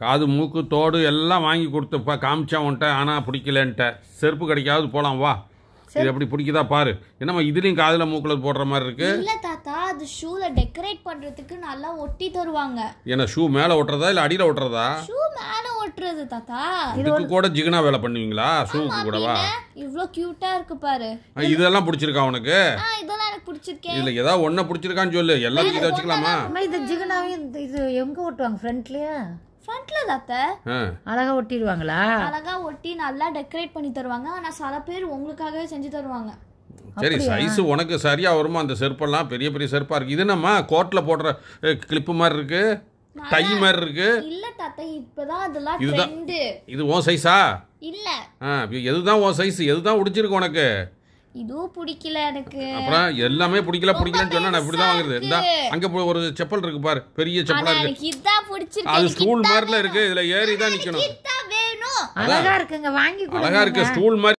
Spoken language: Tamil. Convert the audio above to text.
காது மூக்கு தோடு எல்லாம் வாங்கி கொடுத்துப்பா காமிச்சா உன்ட்ட ஆனால் பிடிக்கலன்ட்ட செருப்பு கிடைக்காது போகலாம் வா. இது எப்படி பிடிக்குதா பாரு. என்னம்மா இதுலேயும் காதில் மூக்கில் போடுற மாதிரி இருக்கு. இல்ல தாத்தா, அது ஷூல டெக்கரேட் பண்றதுக்கு நல்லா ஒட்டி தருவாங்க. என்ன ஷூ மேலே ஒட்டுறதா இல்லை அடியில் ஒட்டுறதா? ஷூ மேல ஒட்டுறது தாத்தா. இதுக்கு கூட ஜிகனா வேலை பண்ணுவீங்களா ஷூக்கு கூடவா? இவ்ளோ கியூட்டா இருக்கு பாரு. இதெல்லாம் பிடிச்சிருக்கா உனக்கு? இதெல்லாம் எனக்கு பிடிச்சிருக்கேன். இல்ல ஏதாவது ஒண்ணு பிடிச்சிருக்கான்னு சொல்லு, எல்லாத்தையும் இதை வச்சுக்கலாமா? இது ஜிகனாவையும் இது எங்க ஒட்டுவாங்க? ஃப்ரண்ட்லயா? ஃப்ரண்ட்ல தாத்தா அழகா ஒட்டிடுவாங்களா? அழகா ஒட்டி நல்லா டெக்கரேட் பண்ணி தருவாங்க. ஆனா சில பேர் உங்களுக்காகவே செஞ்சு தருவாங்க. சரி, சைஸ் உனக்கு சரியா வருமா? அந்த செருப்பெல்லாம் பெரிய பெரிய செருப்பா இருக்கு. இது என்னம்மா கோட்ல போடுற கிளிப்பு மாதிரி இருக்கு, டை மாதிரி இருக்கு. இல்ல தாத்தா, இப்பதான் அதெல்லாம் ட்ரெண்ட். இது உன் சைஸா? இல்ல. எதுதான் உன் சைஸ்? எதுதான் பிடிச்சிருக்கு உனக்கு? இதுவும் பிடிக்கல எனக்கு. அப்புறம் எல்லாமே பிடிக்கலன்னு சொன்னா நான் இப்படிதான் வாங்குறது. இந்த அங்க ஒரு செப்பல் இருக்கு பாரு, பெரிய செப்பலா இருக்கு. எனக்கு இதான் பிடிச்சிருக்கு. அது ஸ்டூல் மாதிரில இருக்கு, இதுல ஏறி தான் நிக்கணும். வேணும். அழகா இருக்குங்க, வாங்கி கொடுங்க. அழகா இருக்கு ஸ்டூல் மாதிரி.